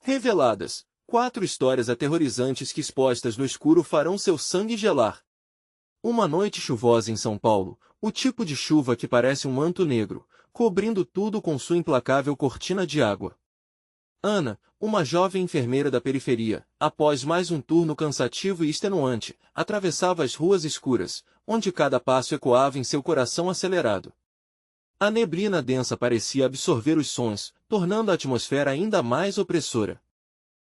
Reveladas. 4 histórias aterrorizantes que expostas no escuro farão seu sangue gelar. Uma noite chuvosa em São Paulo, o tipo de chuva que parece um manto negro, cobrindo tudo com sua implacável cortina de água. Ana, uma jovem enfermeira da periferia, após mais um turno cansativo e extenuante, atravessava as ruas escuras, onde cada passo ecoava em seu coração acelerado. A neblina densa parecia absorver os sons, tornando a atmosfera ainda mais opressora.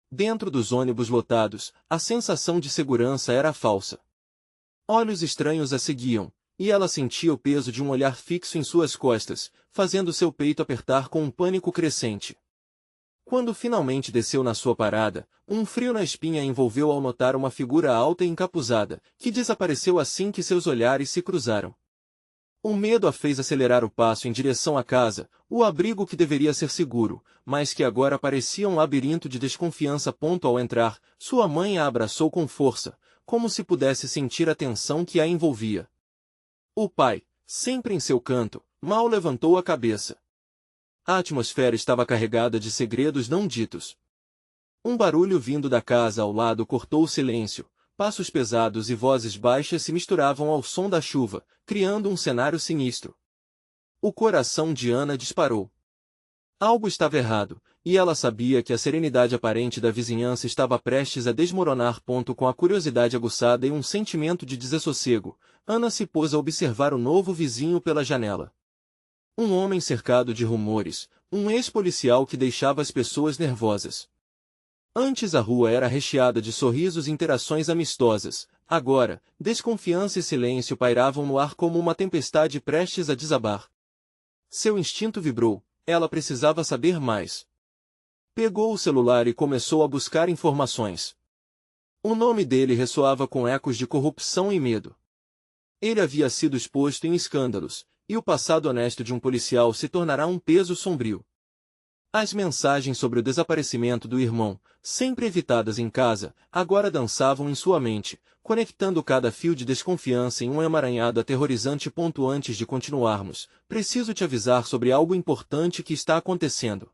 Dentro dos ônibus lotados, a sensação de segurança era falsa. Olhos estranhos a seguiam, e ela sentia o peso de um olhar fixo em suas costas, fazendo seu peito apertar com um pânico crescente. Quando finalmente desceu na sua parada, um frio na espinha a envolveu ao notar uma figura alta e encapuzada, que desapareceu assim que seus olhares se cruzaram. O medo a fez acelerar o passo em direção à casa, o abrigo que deveria ser seguro, mas que agora parecia um labirinto de desconfiança. Ao entrar, sua mãe a abraçou com força, como se pudesse sentir a tensão que a envolvia. O pai, sempre em seu canto, mal levantou a cabeça. A atmosfera estava carregada de segredos não ditos. Um barulho vindo da casa ao lado cortou o silêncio. Passos pesados e vozes baixas se misturavam ao som da chuva, criando um cenário sinistro. O coração de Ana disparou. Algo estava errado, e ela sabia que a serenidade aparente da vizinhança estava prestes a desmoronar. Com a curiosidade aguçada e um sentimento de desassossego, Ana se pôs a observar o novo vizinho pela janela. Um homem cercado de rumores, um ex-policial que deixava as pessoas nervosas. Antes a rua era recheada de sorrisos e interações amistosas, agora, desconfiança e silêncio pairavam no ar como uma tempestade prestes a desabar. Seu instinto vibrou, ela precisava saber mais. Pegou o celular e começou a buscar informações. O nome dele ressoava com ecos de corrupção e medo. Ele havia sido exposto em escândalos, e o passado honesto de um policial se tornará um peso sombrio. As mensagens sobre o desaparecimento do irmão, sempre evitadas em casa, agora dançavam em sua mente, conectando cada fio de desconfiança em um emaranhado aterrorizante. Antes de continuarmos, preciso te avisar sobre algo importante que está acontecendo.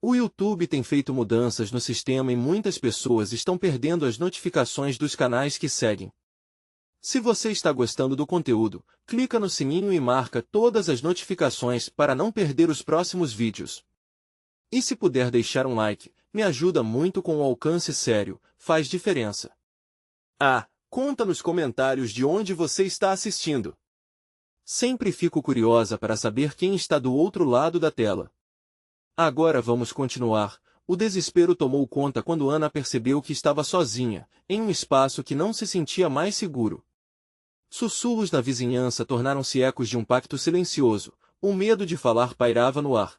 O YouTube tem feito mudanças no sistema e muitas pessoas estão perdendo as notificações dos canais que seguem. Se você está gostando do conteúdo, clica no sininho e marca todas as notificações para não perder os próximos vídeos. E se puder deixar um like, me ajuda muito com o alcance sério, faz diferença. Conta nos comentários de onde você está assistindo. Sempre fico curiosa para saber quem está do outro lado da tela. Agora vamos continuar. O desespero tomou conta quando Ana percebeu que estava sozinha, em um espaço que não se sentia mais seguro. Sussurros da vizinhança tornaram-se ecos de um pacto silencioso, o medo de falar pairava no ar.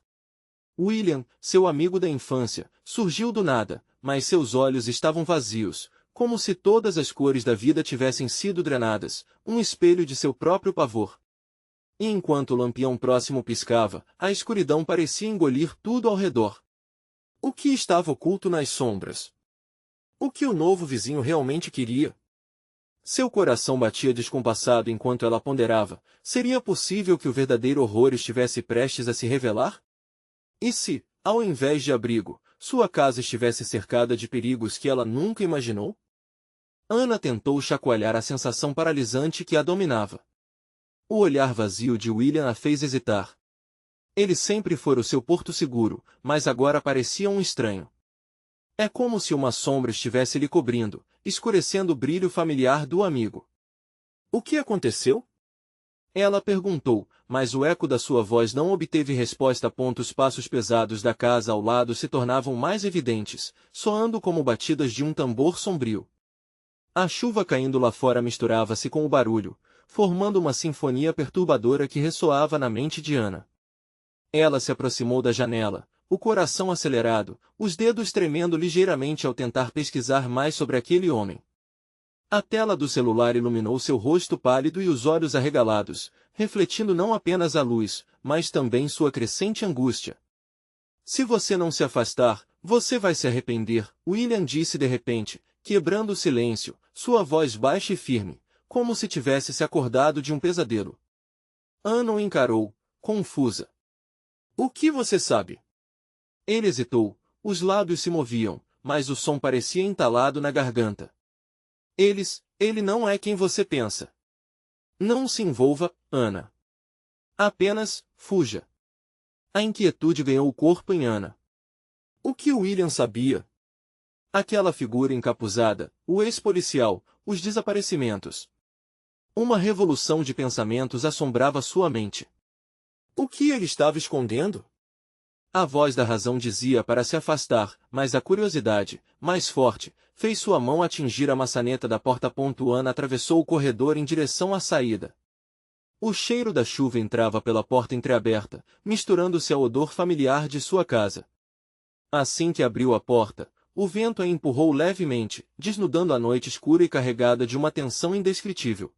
William, seu amigo da infância, surgiu do nada, mas seus olhos estavam vazios, como se todas as cores da vida tivessem sido drenadas, um espelho de seu próprio pavor. E enquanto o lampião próximo piscava, a escuridão parecia engolir tudo ao redor. O que estava oculto nas sombras? O que o novo vizinho realmente queria? Seu coração batia descompassado enquanto ela ponderava, seria possível que o verdadeiro horror estivesse prestes a se revelar? E se, ao invés de abrigo, sua casa estivesse cercada de perigos que ela nunca imaginou? Ana tentou chacoalhar a sensação paralisante que a dominava. O olhar vazio de William a fez hesitar. Ele sempre fora o seu porto seguro, mas agora parecia um estranho. É como se uma sombra estivesse lhe cobrindo, escurecendo o brilho familiar do amigo. O que aconteceu? Ela perguntou, mas o eco da sua voz não obteve resposta. Os passos pesados da casa ao lado se tornavam mais evidentes, soando como batidas de um tambor sombrio. A chuva caindo lá fora misturava-se com o barulho, formando uma sinfonia perturbadora que ressoava na mente de Ana. Ela se aproximou da janela, o coração acelerado, os dedos tremendo ligeiramente ao tentar pesquisar mais sobre aquele homem. A tela do celular iluminou seu rosto pálido e os olhos arregalados, refletindo não apenas a luz, mas também sua crescente angústia. Se você não se afastar, você vai se arrepender, William disse de repente, quebrando o silêncio, sua voz baixa e firme, como se tivesse se acordado de um pesadelo. Ana o encarou, confusa. O que você sabe? Ele hesitou, Os lábios se moviam, mas o som parecia entalado na garganta. Ele não é quem você pensa. Não se envolva, Ana. Apenas, fuja. A inquietude ganhou o corpo em Ana. O que William sabia? Aquela figura encapuzada, o ex-policial, os desaparecimentos. Uma revolução de pensamentos assombrava sua mente. O que ele estava escondendo? A voz da razão dizia para se afastar, mas a curiosidade, mais forte, fez sua mão atingir a maçaneta da porta. Ana atravessou o corredor em direção à saída. O cheiro da chuva entrava pela porta entreaberta, misturando-se ao odor familiar de sua casa. Assim que abriu a porta, o vento a empurrou levemente, desnudando a noite escura e carregada de uma tensão indescritível.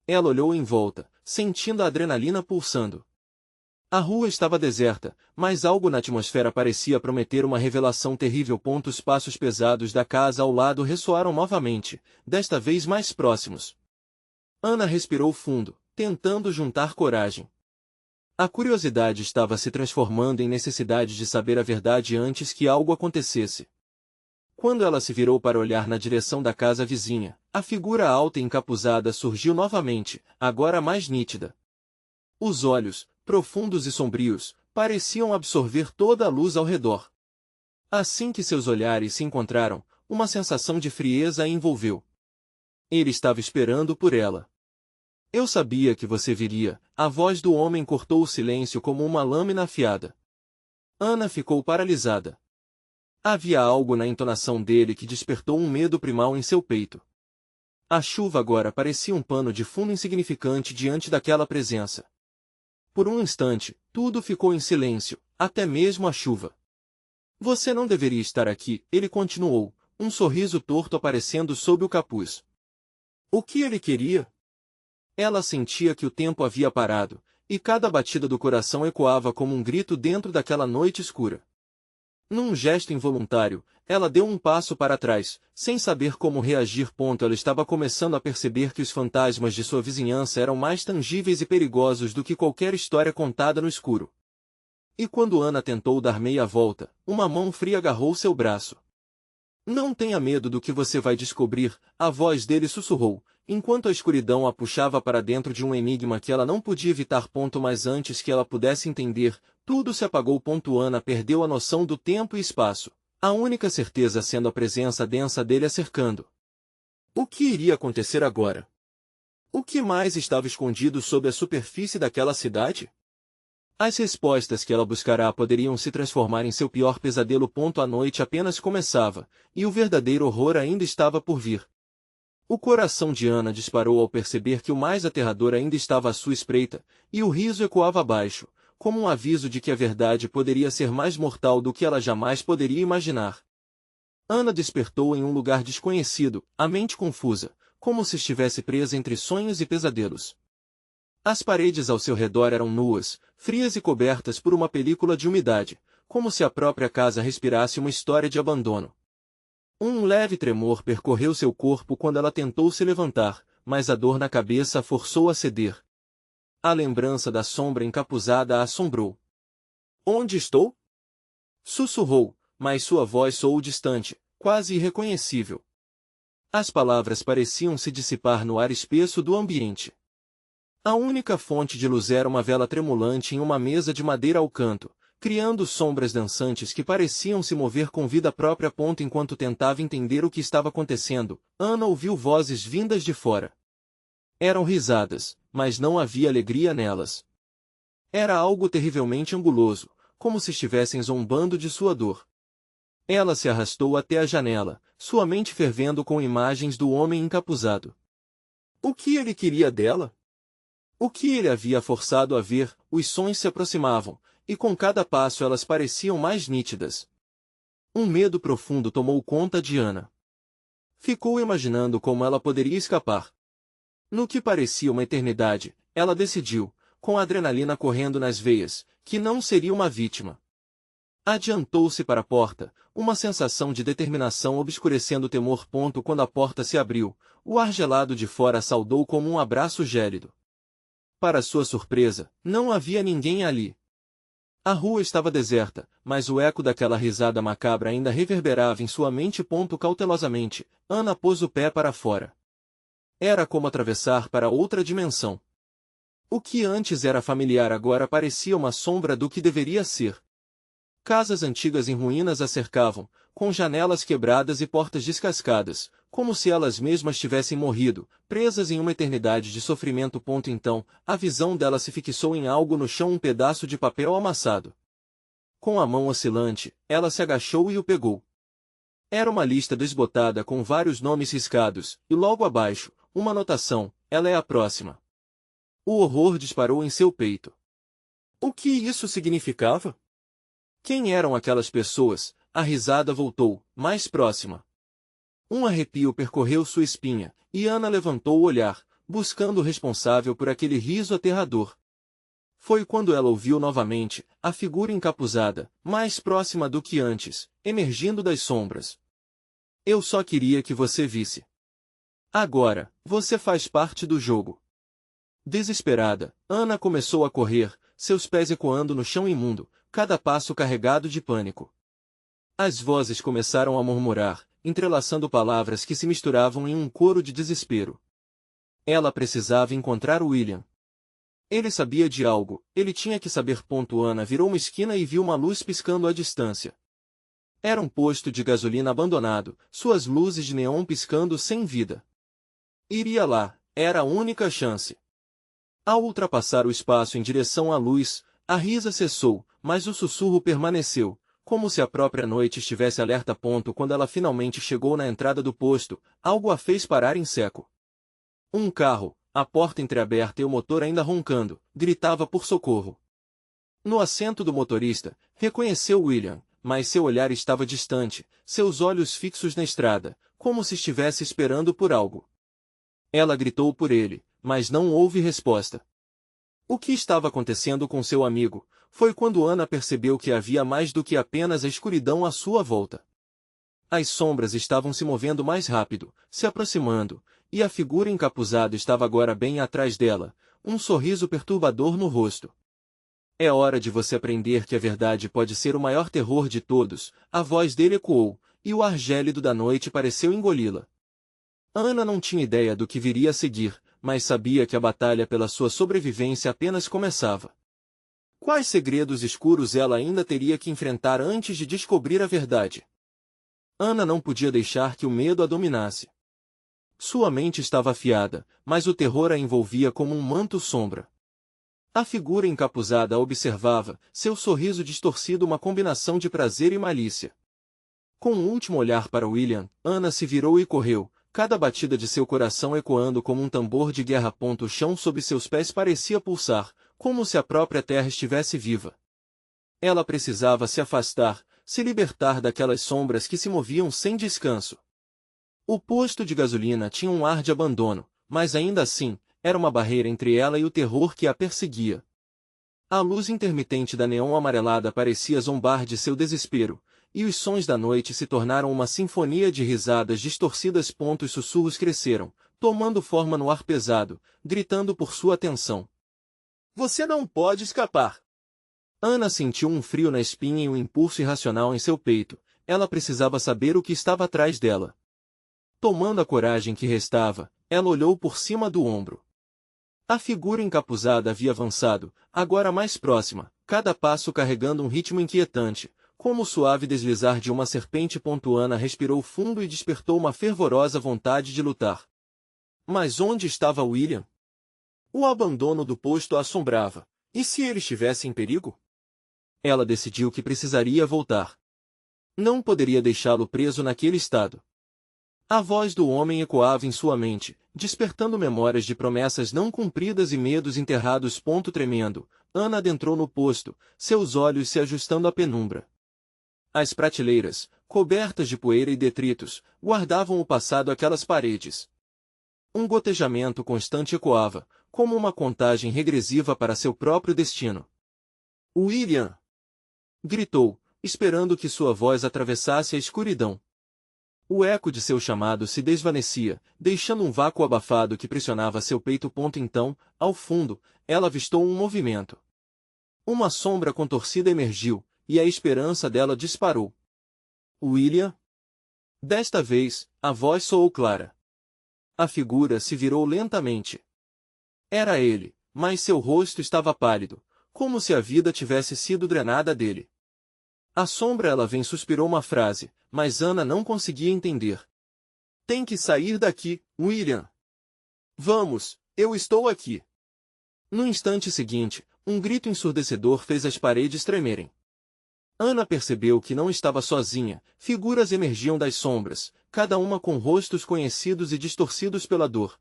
Ela olhou em volta, sentindo a adrenalina pulsando. A rua estava deserta, mas algo na atmosfera parecia prometer uma revelação terrível. Os passos pesados da casa ao lado ressoaram novamente, desta vez mais próximos. Ana respirou fundo, tentando juntar coragem. A curiosidade estava se transformando em necessidade de saber a verdade antes que algo acontecesse. Quando ela se virou para olhar na direção da casa vizinha, a figura alta e encapuzada surgiu novamente, agora mais nítida. Os olhos, profundos e sombrios, pareciam absorver toda a luz ao redor. Assim que seus olhares se encontraram, uma sensação de frieza a envolveu. Ele estava esperando por ela. Eu sabia que você viria, a voz do homem cortou o silêncio como uma lâmina afiada. Ana ficou paralisada. Havia algo na entonação dele que despertou um medo primal em seu peito. A chuva agora parecia um pano de fundo insignificante diante daquela presença. Por um instante, tudo ficou em silêncio, até mesmo a chuva. Você não deveria estar aqui, ele continuou, um sorriso torto aparecendo sob o capuz. O que ele queria? Ela sentia que o tempo havia parado, e cada batida do coração ecoava como um grito dentro daquela noite escura. Num gesto involuntário, ela deu um passo para trás, sem saber como reagir. Ela estava começando a perceber que os fantasmas de sua vizinhança eram mais tangíveis e perigosos do que qualquer história contada no escuro. E quando Ana tentou dar meia volta, uma mão fria agarrou seu braço. Não tenha medo do que você vai descobrir, a voz dele sussurrou, enquanto a escuridão a puxava para dentro de um enigma que ela não podia evitar. Mas antes que ela pudesse entender, tudo se apagou. Ana perdeu a noção do tempo e espaço, a única certeza sendo a presença densa dele a cercando. O que iria acontecer agora? O que mais estava escondido sob a superfície daquela cidade? As respostas que ela buscará poderiam se transformar em seu pior pesadelo. A noite apenas começava, e o verdadeiro horror ainda estava por vir. O coração de Ana disparou ao perceber que o mais aterrador ainda estava à sua espreita, e o riso ecoava abaixo, como um aviso de que a verdade poderia ser mais mortal do que ela jamais poderia imaginar. Ana despertou em um lugar desconhecido, a mente confusa, como se estivesse presa entre sonhos e pesadelos. As paredes ao seu redor eram nuas, frias e cobertas por uma película de umidade, como se a própria casa respirasse uma história de abandono. Um leve tremor percorreu seu corpo quando ela tentou se levantar, mas a dor na cabeça a forçou a ceder. A lembrança da sombra encapuzada a assombrou. Onde estou? Sussurrou, mas sua voz soou distante, quase irreconhecível. As palavras pareciam se dissipar no ar espesso do ambiente. A única fonte de luz era uma vela tremulante em uma mesa de madeira ao canto, criando sombras dançantes que pareciam se mover com vida própria. Enquanto tentava entender o que estava acontecendo, Ana ouviu vozes vindas de fora. Eram risadas, mas não havia alegria nelas. Era algo terrivelmente anguloso, como se estivessem zombando de sua dor. Ela se arrastou até a janela, sua mente fervendo com imagens do homem encapuzado. O que ele queria dela? O que ele havia forçado a ver? Os sons se aproximavam, e com cada passo elas pareciam mais nítidas. Um medo profundo tomou conta de Ana. Ficou imaginando como ela poderia escapar. No que parecia uma eternidade, ela decidiu, com a adrenalina correndo nas veias, que não seria uma vítima. Adiantou-se para a porta, uma sensação de determinação obscurecendo o temor. Quando a porta se abriu, o ar gelado de fora a saudou como um abraço gélido. Para sua surpresa, não havia ninguém ali. A rua estava deserta, mas o eco daquela risada macabra ainda reverberava em sua mente. Cautelosamente, Ana pôs o pé para fora. Era como atravessar para outra dimensão. O que antes era familiar agora parecia uma sombra do que deveria ser. Casas antigas em ruínas a cercavam, com janelas quebradas e portas descascadas, como se elas mesmas tivessem morrido, presas em uma eternidade de sofrimento. Então, a visão dela se fixou em algo no chão, um pedaço de papel amassado. Com a mão oscilante, ela se agachou e o pegou. Era uma lista desbotada com vários nomes riscados, e logo abaixo, uma anotação: ela é a próxima. O horror disparou em seu peito. O que isso significava? Quem eram aquelas pessoas? A risada voltou, mais próxima. Um arrepio percorreu sua espinha, e Ana levantou o olhar, buscando o responsável por aquele riso aterrador. Foi quando ela ouviu novamente a figura encapuzada, mais próxima do que antes, emergindo das sombras. Eu só queria que você visse. Agora, você faz parte do jogo. Desesperada, Ana começou a correr, seus pés ecoando no chão imundo, cada passo carregado de pânico. As vozes começaram a murmurar, entrelaçando palavras que se misturavam em um coro de desespero. Ela precisava encontrar William. Ele sabia de algo, ele tinha que saber. Ana virou uma esquina e viu uma luz piscando à distância. Era um posto de gasolina abandonado, suas luzes de neon piscando sem vida. Iria lá, era a única chance. Ao ultrapassar o espaço em direção à luz, a risa cessou, mas o sussurro permaneceu, como se a própria noite estivesse alerta. Quando ela finalmente chegou na entrada do posto, algo a fez parar em seco. Um carro, a porta entreaberta e o motor ainda roncando, gritava por socorro. No assento do motorista, reconheceu William, mas seu olhar estava distante, seus olhos fixos na estrada, como se estivesse esperando por algo. Ela gritou por ele, mas não houve resposta. O que estava acontecendo com seu amigo? Foi quando Ana percebeu que havia mais do que apenas a escuridão à sua volta. As sombras estavam se movendo mais rápido, se aproximando, e a figura encapuzada estava agora bem atrás dela, um sorriso perturbador no rosto. É hora de você aprender que a verdade pode ser o maior terror de todos, a voz dele ecoou, e o ar gélido da noite pareceu engoli-la. Ana não tinha ideia do que viria a seguir, mas sabia que a batalha pela sua sobrevivência apenas começava. Quais segredos escuros ela ainda teria que enfrentar antes de descobrir a verdade? Ana não podia deixar que o medo a dominasse. Sua mente estava afiada, mas o terror a envolvia como um manto sombra. A figura encapuzada a observava, seu sorriso distorcido uma combinação de prazer e malícia. Com um último olhar para William, Ana se virou e correu, cada batida de seu coração ecoando como um tambor de guerra. O chão sob seus pés parecia pulsar, como se a própria terra estivesse viva. Ela precisava se afastar, se libertar daquelas sombras que se moviam sem descanso. O posto de gasolina tinha um ar de abandono, mas ainda assim, era uma barreira entre ela e o terror que a perseguia. A luz intermitente da neon amarelada parecia zombar de seu desespero, e os sons da noite se tornaram uma sinfonia de risadas distorcidas. Os sussurros cresceram, tomando forma no ar pesado, gritando por sua atenção. Você não pode escapar! Ana sentiu um frio na espinha e um impulso irracional em seu peito. Ela precisava saber o que estava atrás dela. Tomando a coragem que restava, ela olhou por cima do ombro. A figura encapuzada havia avançado, agora mais próxima, cada passo carregando um ritmo inquietante, como o suave deslizar de uma serpente. Ana respirou fundo e despertou uma fervorosa vontade de lutar. Mas onde estava William? O abandono do posto a assombrava. E se ele estivesse em perigo? Ela decidiu que precisaria voltar. Não poderia deixá-lo preso naquele estado. A voz do homem ecoava em sua mente, despertando memórias de promessas não cumpridas e medos enterrados. Tremendo, Ana adentrou no posto, seus olhos se ajustando à penumbra. As prateleiras, cobertas de poeira e detritos, guardavam o passado àquelas paredes. Um gotejamento constante ecoava, como uma contagem regressiva para seu próprio destino. William! Gritou, esperando que sua voz atravessasse a escuridão. O eco de seu chamado se desvanecia, deixando um vácuo abafado que pressionava seu peito. Então, ao fundo, ela avistou um movimento. Uma sombra contorcida emergiu, e a esperança dela disparou. William? Desta vez, a voz soou clara. A figura se virou lentamente. Era ele, mas seu rosto estava pálido, como se a vida tivesse sido drenada dele. A sombra ela vem suspirou uma frase, mas Ana não conseguia entender. Tem que sair daqui, William. Vamos, eu estou aqui. No instante seguinte, um grito ensurdecedor fez as paredes tremerem. Ana percebeu que não estava sozinha, figuras emergiam das sombras, cada uma com rostos conhecidos e distorcidos pela dor.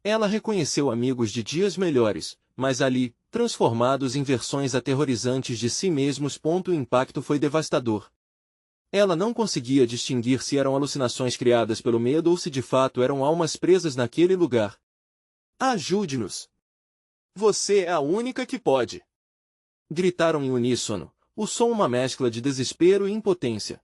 Ela reconheceu amigos de dias melhores, mas ali, transformados em versões aterrorizantes de si mesmos. O impacto foi devastador. Ela não conseguia distinguir se eram alucinações criadas pelo medo ou se de fato eram almas presas naquele lugar. Ajude-nos! Você é a única que pode! Gritaram em uníssono, o som uma mescla de desespero e impotência.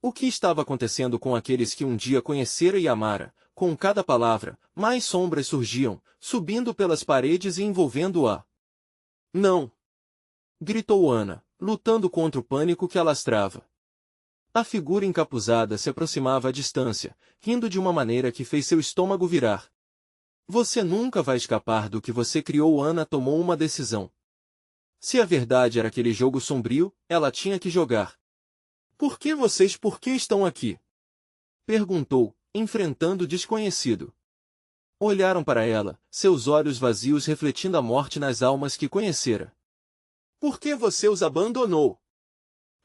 O que estava acontecendo com aqueles que um dia conhecera e amara? Com cada palavra, mais sombras surgiam, subindo pelas paredes e envolvendo-a. Não! Gritou Ana, lutando contra o pânico que a lastrava. A figura encapuzada se aproximava à distância, rindo de uma maneira que fez seu estômago virar. Você nunca vai escapar do que você criou. Ana tomou uma decisão. Se a verdade era aquele jogo sombrio, ela tinha que jogar. Por que estão aqui? Perguntou, enfrentando o desconhecido. Olharam para ela, seus olhos vazios refletindo a morte nas almas que conhecera. Por que você os abandonou?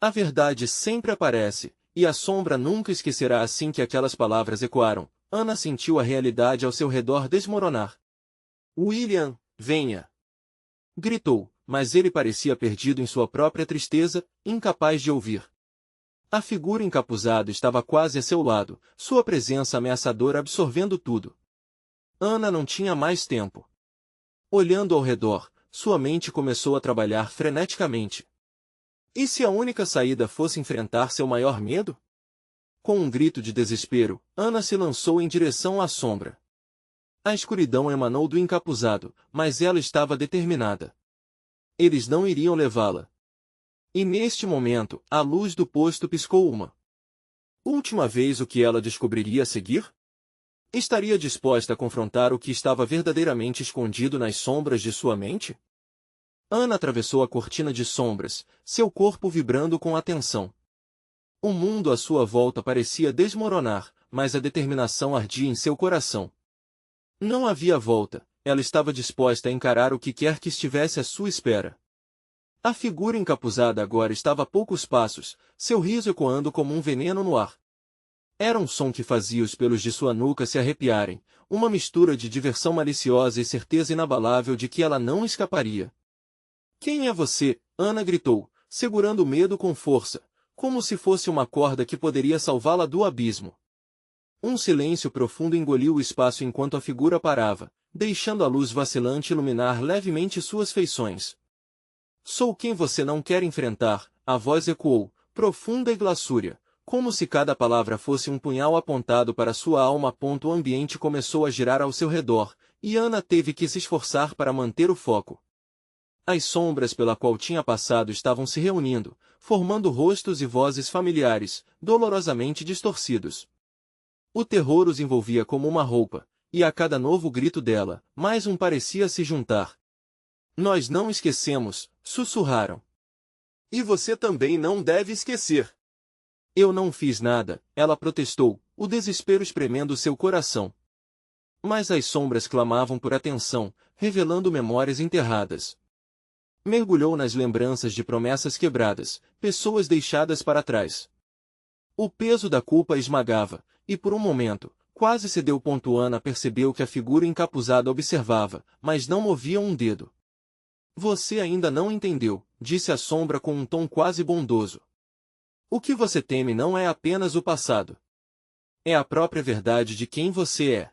A verdade sempre aparece, e a sombra nunca esquecerá. Assim que aquelas palavras ecoaram, Ana sentiu a realidade ao seu redor desmoronar. William, venha! Gritou, mas ele parecia perdido em sua própria tristeza, incapaz de ouvir. A figura encapuzada estava quase a seu lado, sua presença ameaçadora absorvendo tudo. Ana não tinha mais tempo. Olhando ao redor, sua mente começou a trabalhar freneticamente. E se a única saída fosse enfrentar seu maior medo? Com um grito de desespero, Ana se lançou em direção à sombra. A escuridão emanou do encapuzado, mas ela estava determinada. Eles não iriam levá-la. E neste momento, a luz do posto piscou uma última vez. O que ela descobriria a seguir? Estaria disposta a confrontar o que estava verdadeiramente escondido nas sombras de sua mente? Ana atravessou a cortina de sombras, seu corpo vibrando com atenção. O mundo à sua volta parecia desmoronar, mas a determinação ardia em seu coração. Não havia volta, ela estava disposta a encarar o que quer que estivesse à sua espera. A figura encapuzada agora estava a poucos passos, seu riso ecoando como um veneno no ar. Era um som que fazia os pelos de sua nuca se arrepiarem, uma mistura de diversão maliciosa e certeza inabalável de que ela não escaparia. Quem é você? Ana gritou, segurando o medo com força, como se fosse uma corda que poderia salvá-la do abismo. Um silêncio profundo engoliu o espaço enquanto a figura parava, deixando a luz vacilante iluminar levemente suas feições. Sou quem você não quer enfrentar, a voz ecoou, profunda e glaçúria, como se cada palavra fosse um punhal apontado para sua alma. O ambiente começou a girar ao seu redor, e Ana teve que se esforçar para manter o foco. As sombras pela qual tinha passado estavam se reunindo, formando rostos e vozes familiares, dolorosamente distorcidos. O terror os envolvia como uma roupa, e a cada novo grito dela, mais um parecia se juntar. Nós não esquecemos, sussurraram. E você também não deve esquecer. Eu não fiz nada, ela protestou, o desespero espremendo seu coração. Mas as sombras clamavam por atenção, revelando memórias enterradas. Mergulhou nas lembranças de promessas quebradas, pessoas deixadas para trás. O peso da culpa a esmagava, e por um momento, quase cedeu. Ana percebeu que a figura encapuzada observava, mas não movia um dedo. Você ainda não entendeu, disse a sombra com um tom quase bondoso. O que você teme não é apenas o passado. É a própria verdade de quem você é.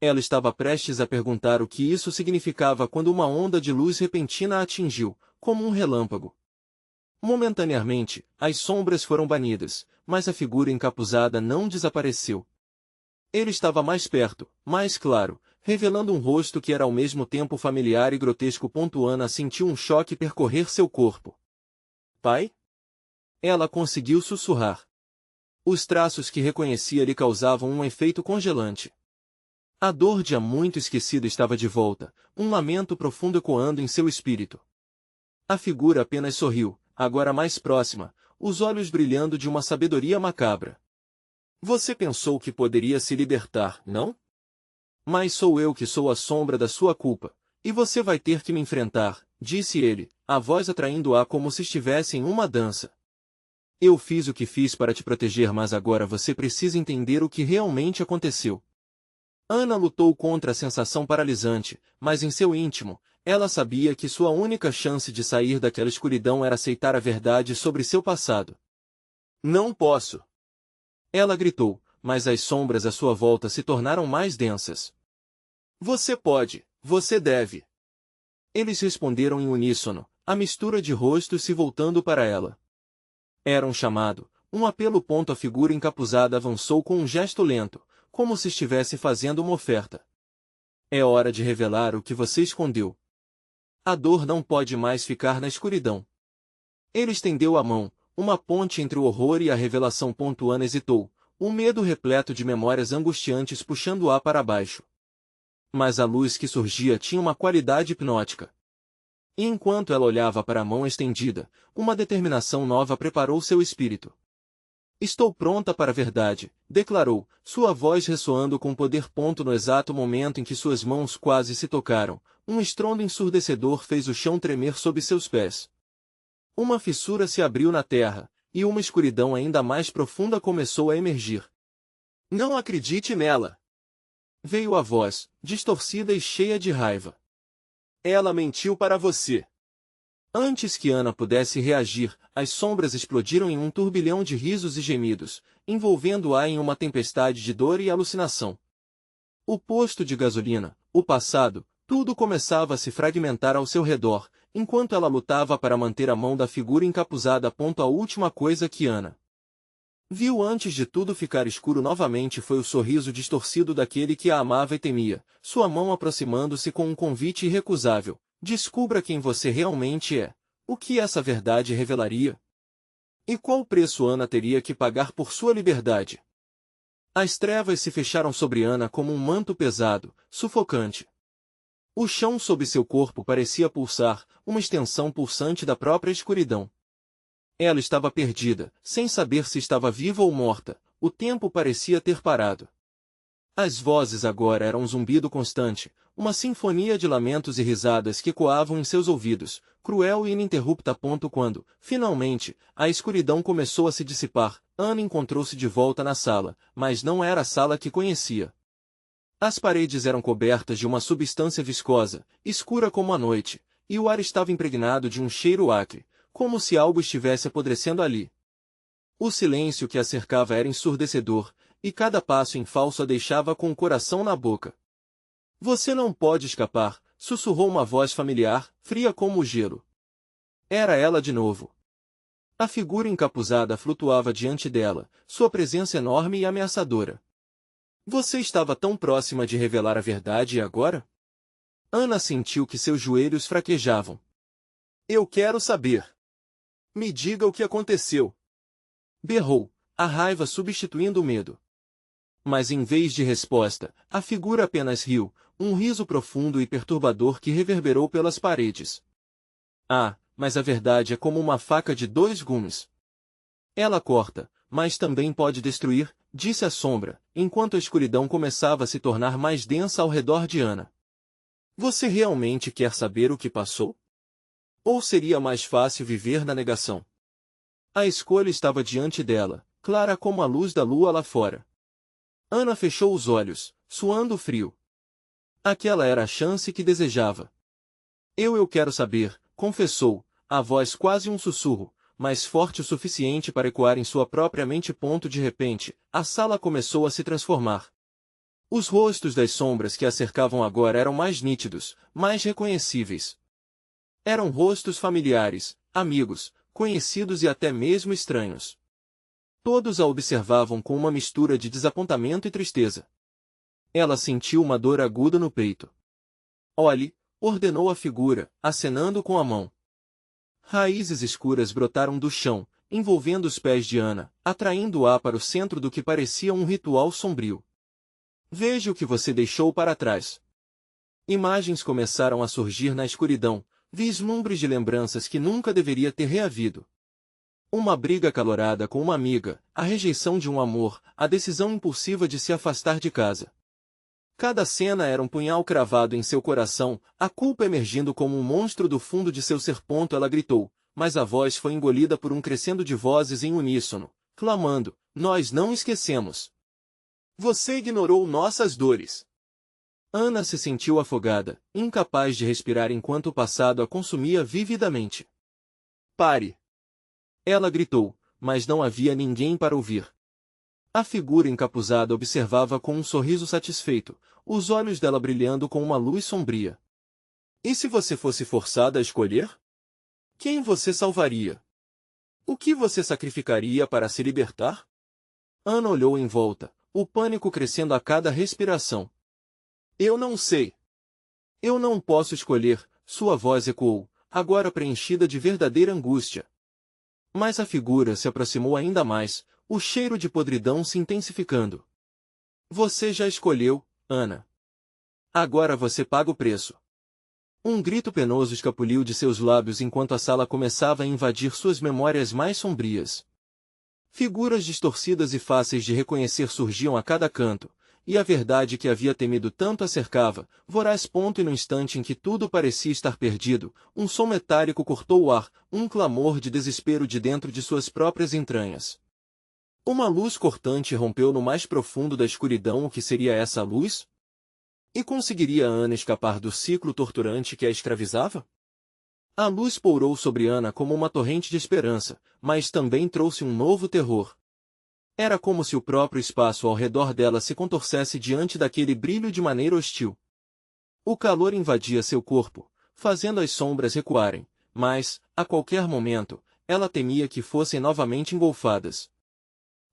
Ela estava prestes a perguntar o que isso significava quando uma onda de luz repentina a atingiu, como um relâmpago. Momentaneamente, as sombras foram banidas, mas a figura encapuzada não desapareceu. Ele estava mais perto, mais claro, revelando um rosto que era ao mesmo tempo familiar e grotesco. Ana sentiu um choque percorrer seu corpo. Pai? Ela conseguiu sussurrar. Os traços que reconhecia lhe causavam um efeito congelante. A dor de há muito esquecida estava de volta, um lamento profundo ecoando em seu espírito. A figura apenas sorriu, agora mais próxima, os olhos brilhando de uma sabedoria macabra. Você pensou que poderia se libertar, não? Mas sou eu que sou a sombra da sua culpa, e você vai ter que me enfrentar, disse ele, a voz atraindo-a como se estivesse em uma dança. Eu fiz o que fiz para te proteger, mas agora você precisa entender o que realmente aconteceu. Ana lutou contra a sensação paralisante, mas em seu íntimo, ela sabia que sua única chance de sair daquela escuridão era aceitar a verdade sobre seu passado. Não posso! Ela gritou, mas as sombras à sua volta se tornaram mais densas. Você pode, você deve. Eles responderam em uníssono, a mistura de rostos se voltando para ela. Era um chamado, um apelo. A figura encapuzada avançou com um gesto lento, como se estivesse fazendo uma oferta. É hora de revelar o que você escondeu. A dor não pode mais ficar na escuridão. Ele estendeu a mão, uma ponte entre o horror e a revelação. Ana hesitou, o medo repleto de memórias angustiantes puxando-a para baixo. Mas a luz que surgia tinha uma qualidade hipnótica. E enquanto ela olhava para a mão estendida, uma determinação nova preparou seu espírito. Estou pronta para a verdade, declarou, sua voz ressoando com poder. No exato momento em que suas mãos quase se tocaram, um estrondo ensurdecedor fez o chão tremer sob seus pés. Uma fissura se abriu na terra, e uma escuridão ainda mais profunda começou a emergir. Não acredite nela! Veio a voz, distorcida e cheia de raiva. Ela mentiu para você. Antes que Ana pudesse reagir, as sombras explodiram em um turbilhão de risos e gemidos, envolvendo-a em uma tempestade de dor e alucinação. O posto de gasolina, o passado, tudo começava a se fragmentar ao seu redor, enquanto ela lutava para manter a mão da figura encapuzada. A última coisa que Ana viu antes de tudo ficar escuro novamente foi o sorriso distorcido daquele que a amava e temia, sua mão aproximando-se com um convite irrecusável. Descubra quem você realmente é. O que essa verdade revelaria? E qual preço Ana teria que pagar por sua liberdade? As trevas se fecharam sobre Ana como um manto pesado, sufocante. O chão sob seu corpo parecia pulsar, uma extensão pulsante da própria escuridão. Ela estava perdida, sem saber se estava viva ou morta. O tempo parecia ter parado. As vozes agora eram um zumbido constante, uma sinfonia de lamentos e risadas que ecoavam em seus ouvidos, cruel e ininterrupta. Quando, finalmente, a escuridão começou a se dissipar, Ana encontrou-se de volta na sala, mas não era a sala que conhecia. As paredes eram cobertas de uma substância viscosa, escura como a noite, e o ar estava impregnado de um cheiro acre, como se algo estivesse apodrecendo ali. O silêncio que a cercava era ensurdecedor, e cada passo em falso a deixava com o coração na boca. Você não pode escapar, sussurrou uma voz familiar, fria como o gelo. Era ela de novo. A figura encapuzada flutuava diante dela, sua presença enorme e ameaçadora. Você estava tão próxima de revelar a verdade e agora? Ana sentiu que seus joelhos fraquejavam. Eu quero saber. Me diga o que aconteceu. Berrou, a raiva substituindo o medo. Mas em vez de resposta, a figura apenas riu, um riso profundo e perturbador que reverberou pelas paredes. Ah, mas a verdade é como uma faca de dois gumes. Ela corta, mas também pode destruir, disse a sombra, enquanto a escuridão começava a se tornar mais densa ao redor de Ana. Você realmente quer saber o que passou? Ou seria mais fácil viver na negação? A escolha estava diante dela, clara como a luz da lua lá fora. Ana fechou os olhos, suando frio. Aquela era a chance que desejava. Eu quero saber, confessou, a voz quase um sussurro, mas forte o suficiente para ecoar em sua própria mente. De repente, a sala começou a se transformar. Os rostos das sombras que a cercavam agora eram mais nítidos, mais reconhecíveis. Eram rostos familiares, amigos, conhecidos e até mesmo estranhos. Todos a observavam com uma mistura de desapontamento e tristeza. Ela sentiu uma dor aguda no peito. Olhe, ordenou a figura, acenando com a mão. Raízes escuras brotaram do chão, envolvendo os pés de Ana, atraindo-a para o centro do que parecia um ritual sombrio. Veja o que você deixou para trás. Imagens começaram a surgir na escuridão, vislumbres de lembranças que nunca deveria ter reavido. Uma briga acalorada com uma amiga, a rejeição de um amor, a decisão impulsiva de se afastar de casa. Cada cena era um punhal cravado em seu coração, a culpa emergindo como um monstro do fundo de seu ser. Ela gritou, mas a voz foi engolida por um crescendo de vozes em uníssono, clamando: nós não esquecemos. Você ignorou nossas dores. Ana se sentiu afogada, incapaz de respirar enquanto o passado a consumia vividamente. Pare! Ela gritou, mas não havia ninguém para ouvir. A figura encapuzada observava com um sorriso satisfeito, os olhos dela brilhando com uma luz sombria. E se você fosse forçada a escolher? Quem você salvaria? O que você sacrificaria para se libertar? Ana olhou em volta, o pânico crescendo a cada respiração. Eu não sei. Eu não posso escolher, sua voz ecoou, agora preenchida de verdadeira angústia. Mas a figura se aproximou ainda mais, o cheiro de podridão se intensificando. Você já escolheu, Ana. Agora você paga o preço. Um grito penoso escapuliu de seus lábios enquanto a sala começava a invadir suas memórias mais sombrias. Figuras distorcidas e fáceis de reconhecer surgiam a cada canto, e a verdade que havia temido tanto a cercava, voraz. E no instante em que tudo parecia estar perdido, um som metálico cortou o ar, um clamor de desespero de dentro de suas próprias entranhas. Uma luz cortante rompeu no mais profundo da escuridão. O que seria essa luz? E conseguiria Ana escapar do ciclo torturante que a escravizava? A luz pourou sobre Ana como uma torrente de esperança, mas também trouxe um novo terror. Era como se o próprio espaço ao redor dela se contorcesse diante daquele brilho de maneira hostil. O calor invadia seu corpo, fazendo as sombras recuarem, mas, a qualquer momento, ela temia que fossem novamente engolfadas.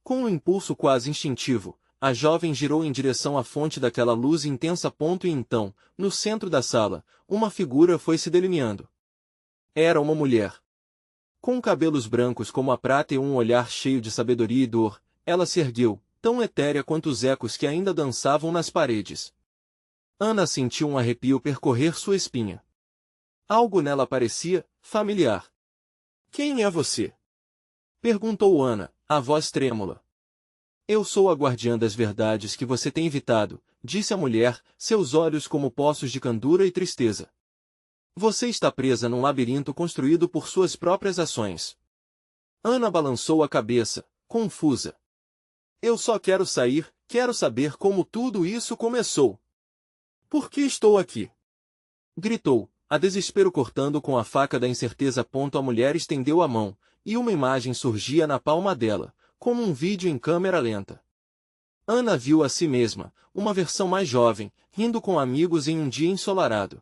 Com um impulso quase instintivo, a jovem girou em direção à fonte daquela luz intensa. E então, no centro da sala, uma figura foi se delineando. Era uma mulher. Com cabelos brancos como a prata e um olhar cheio de sabedoria e dor, ela se ergueu, tão etérea quanto os ecos que ainda dançavam nas paredes. Ana sentiu um arrepio percorrer sua espinha. Algo nela parecia familiar. Quem é você? Perguntou Ana, a voz trêmula. Eu sou a guardiã das verdades que você tem evitado, disse a mulher, seus olhos como poços de candura e tristeza. Você está presa num labirinto construído por suas próprias ações. Ana balançou a cabeça, confusa. Eu só quero sair, quero saber como tudo isso começou. Por que estou aqui? Gritou, a desespero cortando com a faca da incerteza. A mulher estendeu a mão, e uma imagem surgia na palma dela, como um vídeo em câmera lenta. Ana viu a si mesma, uma versão mais jovem, rindo com amigos em um dia ensolarado.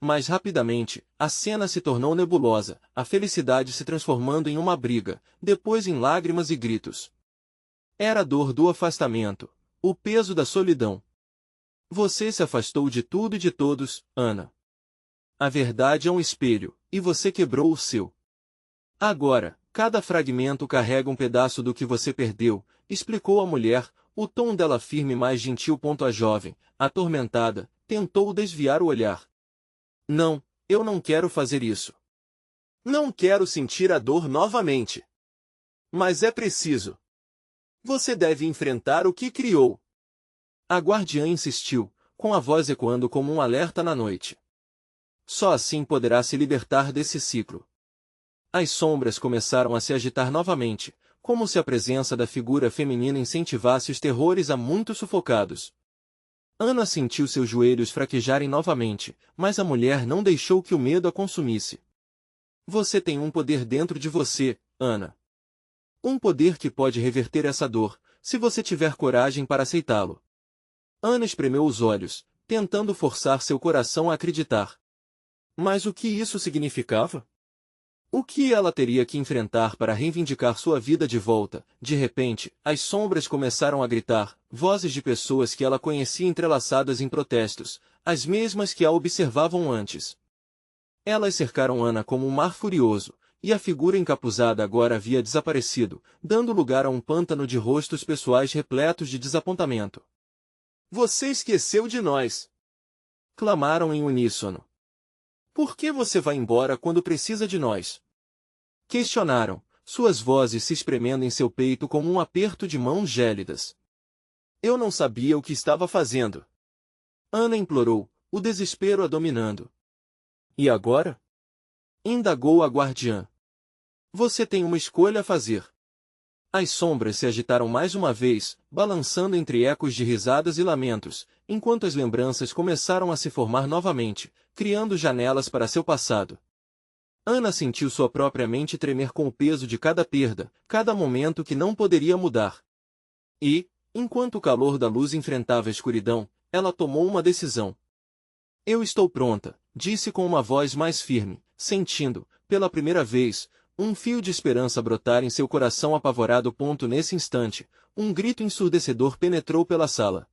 Mas rapidamente, a cena se tornou nebulosa, a felicidade se transformando em uma briga, depois em lágrimas e gritos. Era a dor do afastamento, o peso da solidão. Você se afastou de tudo e de todos, Ana. A verdade é um espelho, e você quebrou o seu. Agora, cada fragmento carrega um pedaço do que você perdeu, explicou a mulher, o tom dela firme e mais gentil. A jovem, atormentada, tentou desviar o olhar. Não, eu não quero fazer isso. Não quero sentir a dor novamente. Mas é preciso. Você deve enfrentar o que criou. A guardiã insistiu, com a voz ecoando como um alerta na noite. Só assim poderá se libertar desse ciclo. As sombras começaram a se agitar novamente, como se a presença da figura feminina incentivasse os terrores há muito sufocados. Ana sentiu seus joelhos fraquejarem novamente, mas a mulher não deixou que o medo a consumisse. Você tem um poder dentro de você, Ana. Um poder que pode reverter essa dor, se você tiver coragem para aceitá-lo. Ana espremeu os olhos, tentando forçar seu coração a acreditar. Mas o que isso significava? O que ela teria que enfrentar para reivindicar sua vida de volta? De repente, as sombras começaram a gritar, vozes de pessoas que ela conhecia entrelaçadas em protestos, as mesmas que a observavam antes. Elas cercaram Ana como um mar furioso, e a figura encapuzada agora havia desaparecido, dando lugar a um pântano de rostos pessoais repletos de desapontamento. Você esqueceu de nós! Clamaram em uníssono. Por que você vai embora quando precisa de nós? Questionaram, suas vozes se espremendo em seu peito como um aperto de mãos gélidas. Eu não sabia o que estava fazendo. Ana implorou, o desespero a dominando. E agora? Indagou a guardiã. Você tem uma escolha a fazer. As sombras se agitaram mais uma vez, balançando entre ecos de risadas e lamentos, enquanto as lembranças começaram a se formar novamente, criando janelas para seu passado. Ana sentiu sua própria mente tremer com o peso de cada perda, cada momento que não poderia mudar. E, enquanto o calor da luz enfrentava a escuridão, ela tomou uma decisão. Eu estou pronta, disse com uma voz mais firme, sentindo, pela primeira vez, um fio de esperança brotar em seu coração apavorado. Nesse instante, um grito ensurdecedor penetrou pela sala.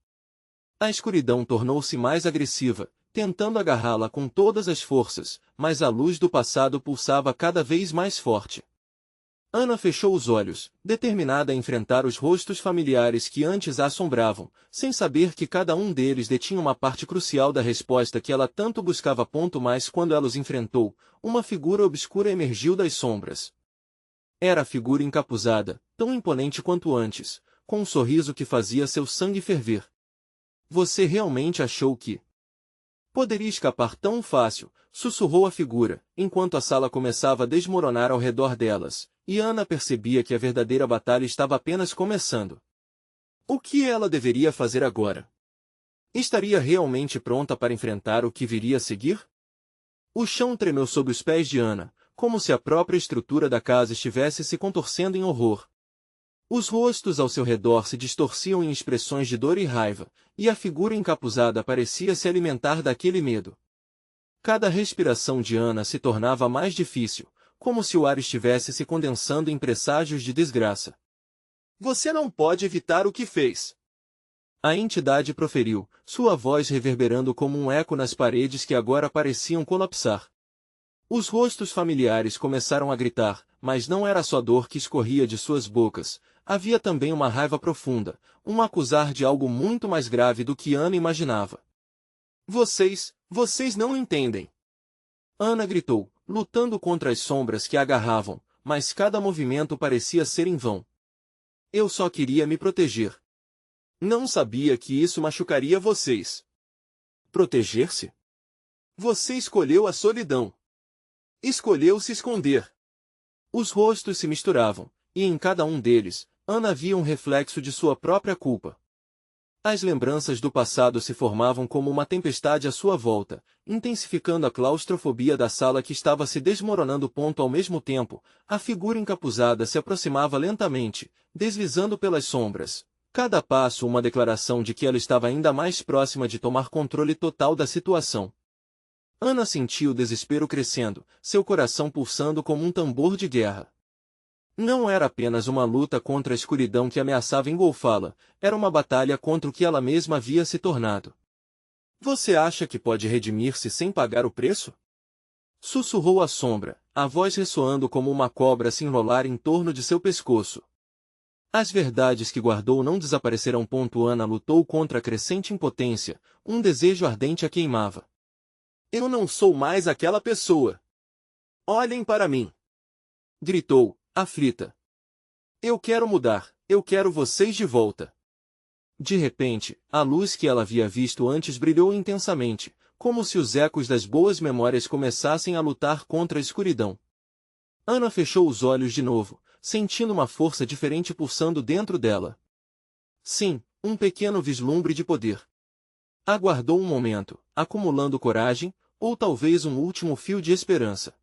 A escuridão tornou-se mais agressiva, tentando agarrá-la com todas as forças, mas a luz do passado pulsava cada vez mais forte. Ana fechou os olhos, determinada a enfrentar os rostos familiares que antes a assombravam, sem saber que cada um deles detinha uma parte crucial da resposta que ela tanto buscava. Mas quando ela os enfrentou, uma figura obscura emergiu das sombras. Era a figura encapuzada, tão imponente quanto antes, com um sorriso que fazia seu sangue ferver. Você realmente achou que poderia escapar tão fácil? Sussurrou a figura, enquanto a sala começava a desmoronar ao redor delas, e Ana percebia que a verdadeira batalha estava apenas começando. O que ela deveria fazer agora? Estaria realmente pronta para enfrentar o que viria a seguir? O chão tremeu sob os pés de Ana, como se a própria estrutura da casa estivesse se contorcendo em horror. Os rostos ao seu redor se distorciam em expressões de dor e raiva, e a figura encapuzada parecia se alimentar daquele medo. Cada respiração de Ana se tornava mais difícil, como se o ar estivesse se condensando em presságios de desgraça. Você não pode evitar o que fez. A entidade proferiu, sua voz reverberando como um eco nas paredes que agora pareciam colapsar. Os rostos familiares começaram a gritar, mas não era só dor que escorria de suas bocas, havia também uma raiva profunda, um acusar de algo muito mais grave do que Ana imaginava. Vocês não entendem. Ana gritou, lutando contra as sombras que a agarravam, mas cada movimento parecia ser em vão. Eu só queria me proteger. Não sabia que isso machucaria vocês. Proteger-se? Você escolheu a solidão. Escolheu se esconder. Os rostos se misturavam, e em cada um deles, Ana via um reflexo de sua própria culpa. As lembranças do passado se formavam como uma tempestade à sua volta, intensificando a claustrofobia da sala que estava se desmoronando. Ao mesmo tempo, a figura encapuzada se aproximava lentamente, deslizando pelas sombras. Cada passo uma declaração de que ela estava ainda mais próxima de tomar controle total da situação. Ana sentiu o desespero crescendo, seu coração pulsando como um tambor de guerra. Não era apenas uma luta contra a escuridão que ameaçava engolfá-la, era uma batalha contra o que ela mesma havia se tornado. Você acha que pode redimir-se sem pagar o preço? Sussurrou a sombra, a voz ressoando como uma cobra se enrolar em torno de seu pescoço. As verdades que guardou não desaparecerão. Ana lutou contra a crescente impotência, um desejo ardente a queimava. Eu não sou mais aquela pessoa. Olhem para mim! Gritou, aflita. Eu quero mudar, eu quero vocês de volta. De repente, a luz que ela havia visto antes brilhou intensamente, como se os ecos das boas memórias começassem a lutar contra a escuridão. Ana fechou os olhos de novo, sentindo uma força diferente pulsando dentro dela. Sim, um pequeno vislumbre de poder. Aguardou um momento, acumulando coragem, ou talvez um último fio de esperança.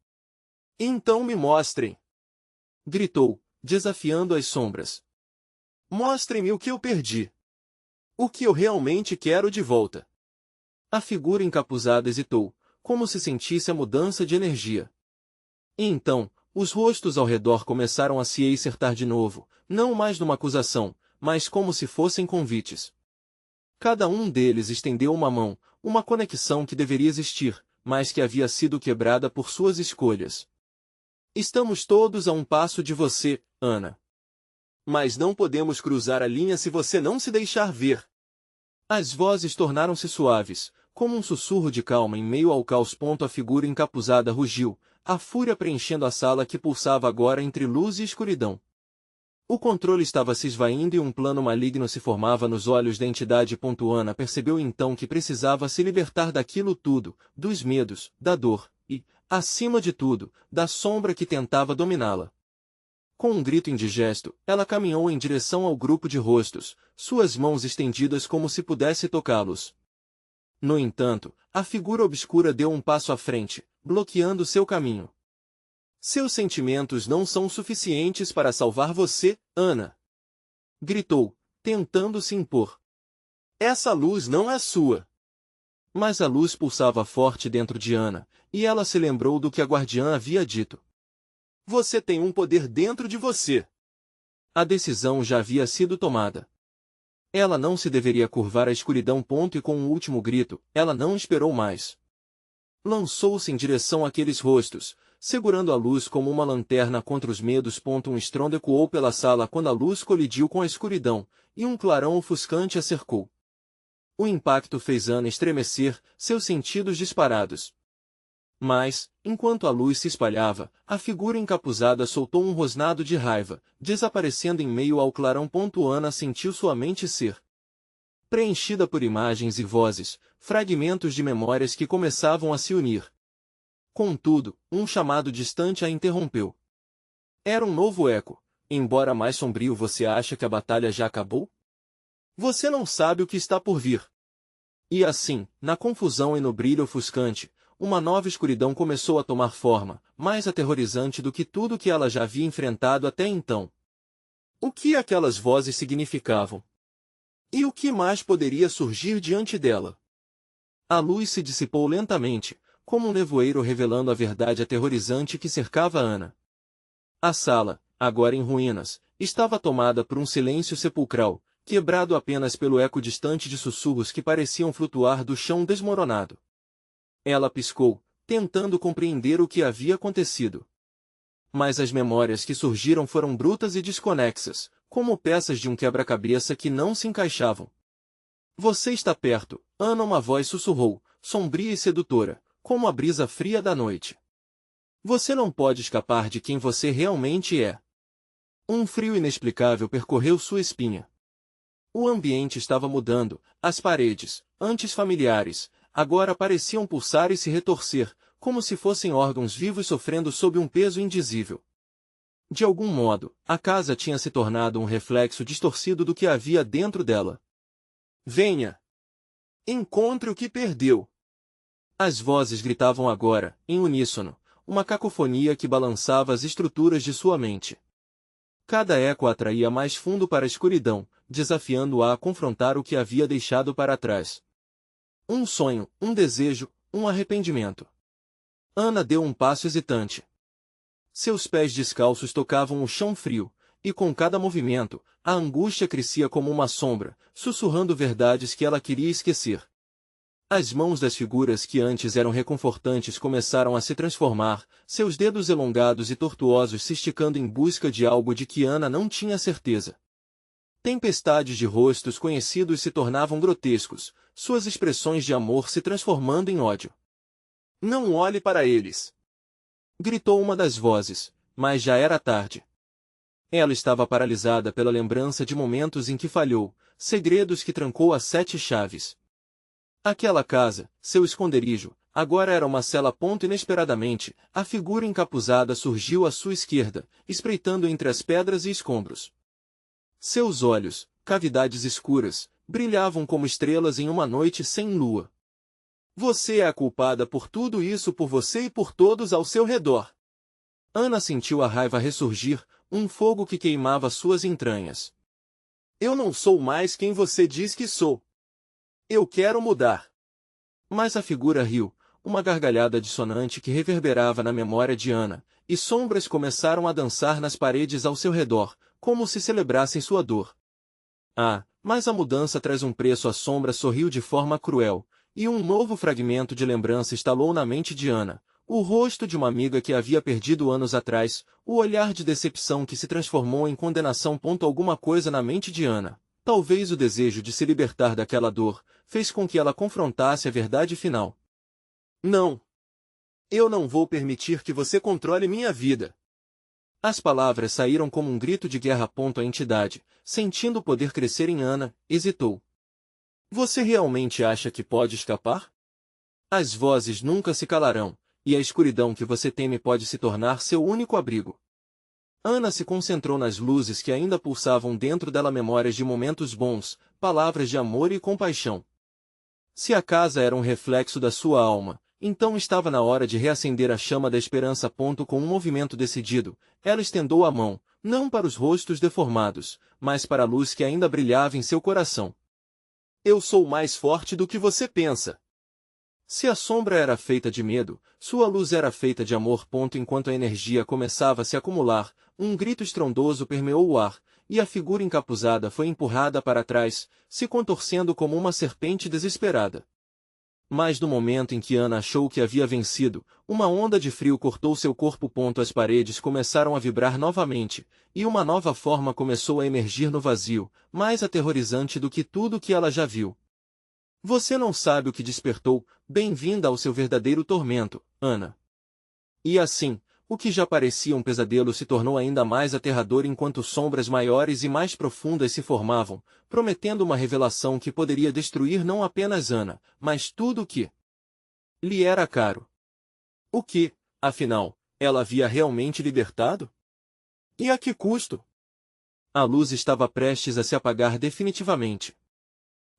Então me mostrem! Gritou, desafiando as sombras. Mostrem-me o que eu perdi. O que eu realmente quero de volta. A figura encapuzada hesitou, como se sentisse a mudança de energia. E então, Os rostos ao redor começaram a se acertar de novo, não mais numa acusação, mas como se fossem convites. Cada um deles estendeu uma mão, uma conexão que deveria existir, mas que havia sido quebrada por suas escolhas. Estamos todos a um passo de você, Ana. Mas não podemos cruzar a linha se você não se deixar ver. As vozes tornaram-se suaves, como um sussurro de calma em meio ao caos. A figura encapuzada rugiu, a fúria preenchendo a sala que pulsava agora entre luz e escuridão. O controle estava se esvaindo e um plano maligno se formava nos olhos da entidade. Ana percebeu então que precisava se libertar daquilo tudo, dos medos, da dor e, acima de tudo, da sombra que tentava dominá-la. Com um grito indigesto, ela caminhou em direção ao grupo de rostos, suas mãos estendidas como se pudesse tocá-los. No entanto, a figura obscura deu um passo à frente, bloqueando seu caminho. Seus sentimentos não são suficientes para salvar você, Ana. Gritou, tentando se impor. Essa luz não é sua. Mas a luz pulsava forte dentro de Ana, e ela se lembrou do que a guardiã havia dito. Você tem um poder dentro de você. A decisão já havia sido tomada. Ela não se deveria curvar à escuridão. E com um último grito, ela não esperou mais. Lançou-se em direção àqueles rostos, segurando a luz como uma lanterna contra os medos. Um estrondo ecoou pela sala quando a luz colidiu com a escuridão, e um clarão ofuscante a cercou. O impacto fez Ana estremecer, seus sentidos disparados. Mas, enquanto a luz se espalhava, a figura encapuzada soltou um rosnado de raiva, desaparecendo em meio ao clarão. Ana sentiu sua mente ser preenchida por imagens e vozes, fragmentos de memórias que começavam a se unir. Contudo, um chamado distante a interrompeu. Era um novo eco. Embora mais sombrio. Você acha que a batalha já acabou? Você não sabe o que está por vir. E assim, na confusão e no brilho ofuscante, uma nova escuridão começou a tomar forma, mais aterrorizante do que tudo que ela já havia enfrentado até então. O que aquelas vozes significavam? E o que mais poderia surgir diante dela? A luz se dissipou lentamente, como um nevoeiro revelando a verdade aterrorizante que cercava Ana. A sala, agora em ruínas, estava tomada por um silêncio sepulcral, quebrado apenas pelo eco distante de sussurros que pareciam flutuar do chão desmoronado. Ela piscou, tentando compreender o que havia acontecido. Mas as memórias que surgiram foram brutas e desconexas, como peças de um quebra-cabeça que não se encaixavam. Você está perto, Ana. Uma voz sussurrou, sombria e sedutora, como a brisa fria da noite. Você não pode escapar de quem você realmente é. Um frio inexplicável percorreu sua espinha. O ambiente estava mudando, as paredes, antes familiares, agora pareciam pulsar e se retorcer, como se fossem órgãos vivos sofrendo sob um peso indizível. De algum modo, a casa tinha se tornado um reflexo distorcido do que havia dentro dela. Venha! Encontre o que perdeu! As vozes gritavam agora, em uníssono, uma cacofonia que balançava as estruturas de sua mente. Cada eco a atraía mais fundo para a escuridão, desafiando-a a confrontar o que havia deixado para trás. Um sonho, um desejo, um arrependimento. Ana deu um passo hesitante. Seus pés descalços tocavam o chão frio, e com cada movimento, a angústia crescia como uma sombra, sussurrando verdades que ela queria esquecer. As mãos das figuras que antes eram reconfortantes começaram a se transformar, seus dedos elongados e tortuosos se esticando em busca de algo de que Ana não tinha certeza. Tempestades de rostos conhecidos se tornavam grotescos, suas expressões de amor se transformando em ódio. Não olhe para eles! Gritou uma das vozes, mas já era tarde. Ela estava paralisada pela lembrança de momentos em que falhou, segredos que trancou a 7 chaves. Aquela casa, seu esconderijo, agora era uma cela. Inesperadamente, a figura encapuzada surgiu à sua esquerda, espreitando entre as pedras e escombros. Seus olhos, cavidades escuras, brilhavam como estrelas em uma noite sem lua. Você é a culpada por tudo isso, por você e por todos ao seu redor. Ana sentiu a raiva ressurgir, um fogo que queimava suas entranhas. Eu não sou mais quem você diz que sou. Eu quero mudar. Mas a figura riu, uma gargalhada dissonante que reverberava na memória de Ana, e sombras começaram a dançar nas paredes ao seu redor, como se celebrassem sua dor. Ah, mas a mudança traz um preço. A sombra sorriu de forma cruel, e um novo fragmento de lembrança estalou na mente de Ana. O rosto de uma amiga que havia perdido anos atrás, o olhar de decepção que se transformou em condenação. Alguma coisa na mente de Ana, talvez o desejo de se libertar daquela dor, fez com que ela confrontasse a verdade final. Não! Eu não vou permitir que você controle minha vida. As palavras saíram como um grito de guerra. A entidade, sentindo o poder crescer em Ana, hesitou. Você realmente acha que pode escapar? As vozes nunca se calarão, e a escuridão que você teme pode se tornar seu único abrigo. Ana se concentrou nas luzes que ainda pulsavam dentro dela, memórias de momentos bons, palavras de amor e compaixão. Se a casa era um reflexo da sua alma, então estava na hora de reacender a chama da esperança. Com um movimento decidido, ela estendeu a mão, não para os rostos deformados, mas para a luz que ainda brilhava em seu coração. Eu sou mais forte do que você pensa. Se a sombra era feita de medo, sua luz era feita de amor. Enquanto a energia começava a se acumular, um grito estrondoso permeou o ar, e a figura encapuzada foi empurrada para trás, se contorcendo como uma serpente desesperada. Mas no momento em que Ana achou que havia vencido, uma onda de frio cortou seu corpo. As paredes começaram a vibrar novamente, e uma nova forma começou a emergir no vazio, mais aterrorizante do que tudo que ela já viu. Você não sabe o que despertou. Bem-vinda ao seu verdadeiro tormento, Ana. E assim, o que já parecia um pesadelo se tornou ainda mais aterrador enquanto sombras maiores e mais profundas se formavam, prometendo uma revelação que poderia destruir não apenas Ana, mas tudo o que lhe era caro. O que, afinal, ela havia realmente libertado? E a que custo? A luz estava prestes a se apagar definitivamente.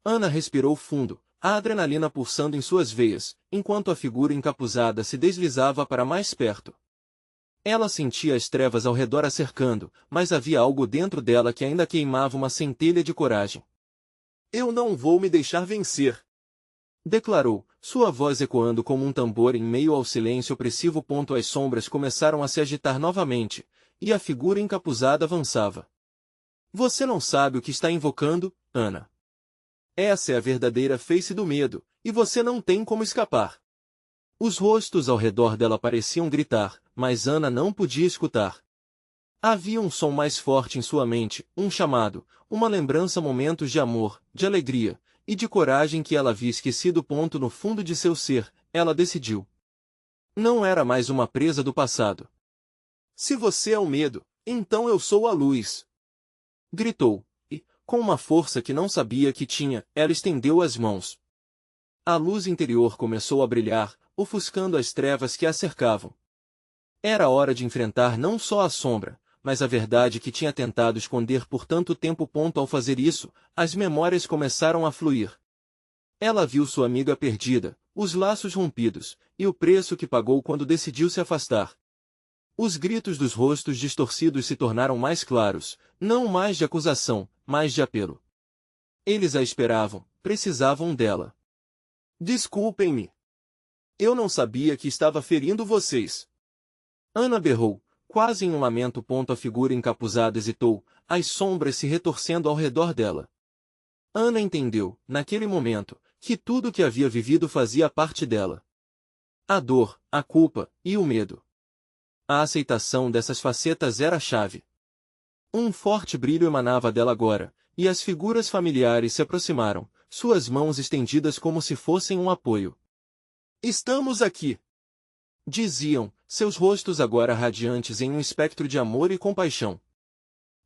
Ana respirou fundo, a adrenalina pulsando em suas veias, enquanto a figura encapuzada se deslizava para mais perto. Ela sentia as trevas ao redor a cercando, mas havia algo dentro dela que ainda queimava uma centelha de coragem. Eu não vou me deixar vencer, declarou, sua voz ecoando como um tambor em meio ao silêncio opressivo. As sombras começaram a se agitar novamente, e a figura encapuzada avançava. Você não sabe o que está invocando, Ana. Essa é a verdadeira face do medo, e você não tem como escapar. Os rostos ao redor dela pareciam gritar, mas Ana não podia escutar. Havia um som mais forte em sua mente, um chamado, uma lembrança, momentos de amor, de alegria e de coragem que ela havia esquecido. No fundo de seu ser, ela decidiu. Não era mais uma presa do passado. Se você é o medo, então eu sou a luz. Gritou. Com uma força que não sabia que tinha, ela estendeu as mãos. A luz interior começou a brilhar, ofuscando as trevas que a cercavam. Era hora de enfrentar não só a sombra, mas a verdade que tinha tentado esconder por tanto tempo. Ao fazer isso, as memórias começaram a fluir. Ela viu sua amiga perdida, os laços rompidos, e o preço que pagou quando decidiu se afastar. Os gritos dos rostos distorcidos se tornaram mais claros, não mais de acusação, mas de apelo. Eles a esperavam, precisavam dela. Desculpem-me. Eu não sabia que estava ferindo vocês. Ana berrou, quase em um lamento. A figura encapuzada hesitou, as sombras se retorcendo ao redor dela. Ana entendeu, naquele momento, que tudo o que havia vivido fazia parte dela. A dor, a culpa e o medo. A aceitação dessas facetas era a chave. Um forte brilho emanava dela agora, e as figuras familiares se aproximaram, suas mãos estendidas como se fossem um apoio. Estamos aqui! Diziam, seus rostos agora radiantes em um espectro de amor e compaixão.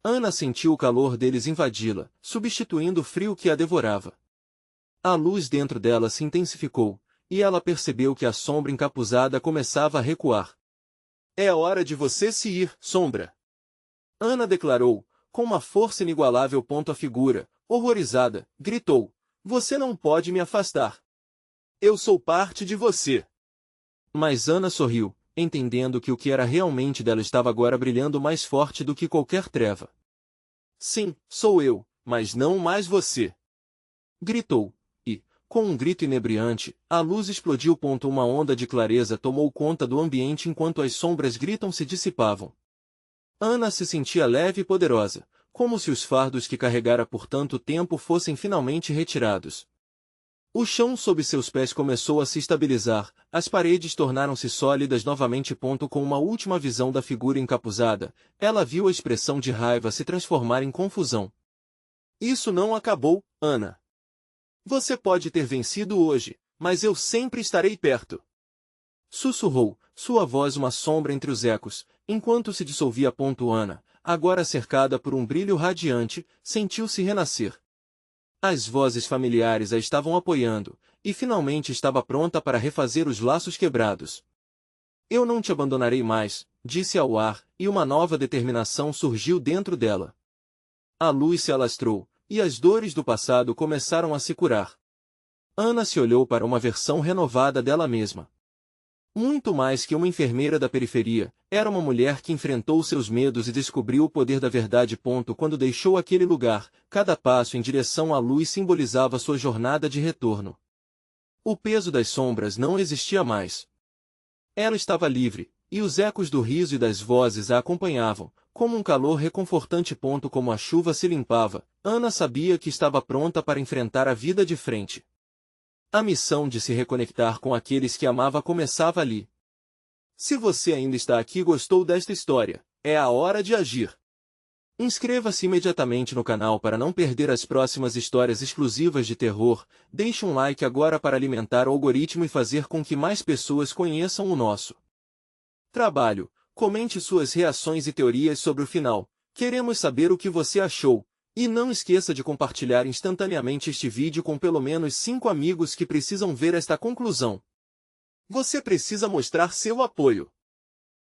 Ana sentiu o calor deles invadi-la, substituindo o frio que a devorava. A luz dentro dela se intensificou, e ela percebeu que a sombra encapuzada começava a recuar. É a hora de você se ir, sombra! Ana declarou, com uma força inigualável. A figura, horrorizada, gritou, você não pode me afastar. Eu sou parte de você. Mas Ana sorriu, entendendo que o que era realmente dela estava agora brilhando mais forte do que qualquer treva. Sim, sou eu, mas não mais você. Gritou, e, Com um grito inebriante, a luz explodiu. Uma onda de clareza tomou conta do ambiente enquanto as sombras gritam se dissipavam. Ana se sentia leve e poderosa, como se os fardos que carregara por tanto tempo fossem finalmente retirados. O chão sob seus pés começou a se estabilizar, as paredes tornaram-se sólidas novamente. Com uma última visão da figura encapuzada, ela viu a expressão de raiva se transformar em confusão. Isso não acabou, Ana. Você pode ter vencido hoje, mas eu sempre estarei perto. Sussurrou, sua voz uma sombra entre os ecos, enquanto se dissolvia. Ana, agora cercada por um brilho radiante, sentiu-se renascer. As vozes familiares a estavam apoiando, e finalmente estava pronta para refazer os laços quebrados. Eu não te abandonarei mais, disse ao ar, e uma nova determinação surgiu dentro dela. A luz se alastrou, e as dores do passado começaram a se curar. Ana se olhou para uma versão renovada dela mesma. Muito mais que uma enfermeira da periferia, era uma mulher que enfrentou seus medos e descobriu o poder da verdade. Quando deixou aquele lugar, cada passo em direção à luz simbolizava sua jornada de retorno. O peso das sombras não existia mais. Ela estava livre, e os ecos do riso e das vozes a acompanhavam, como um calor reconfortante. Como a chuva se limpava, Ana sabia que estava pronta para enfrentar a vida de frente. A missão de se reconectar com aqueles que amava começava ali. Se você ainda está aqui e gostou desta história, é a hora de agir. Inscreva-se imediatamente no canal para não perder as próximas histórias exclusivas de terror, deixe um like agora para alimentar o algoritmo e fazer com que mais pessoas conheçam o nosso trabalho. Comente suas reações e teorias sobre o final, queremos saber o que você achou. E não esqueça de compartilhar instantaneamente este vídeo com pelo menos 5 amigos que precisam ver esta conclusão. Você precisa mostrar seu apoio.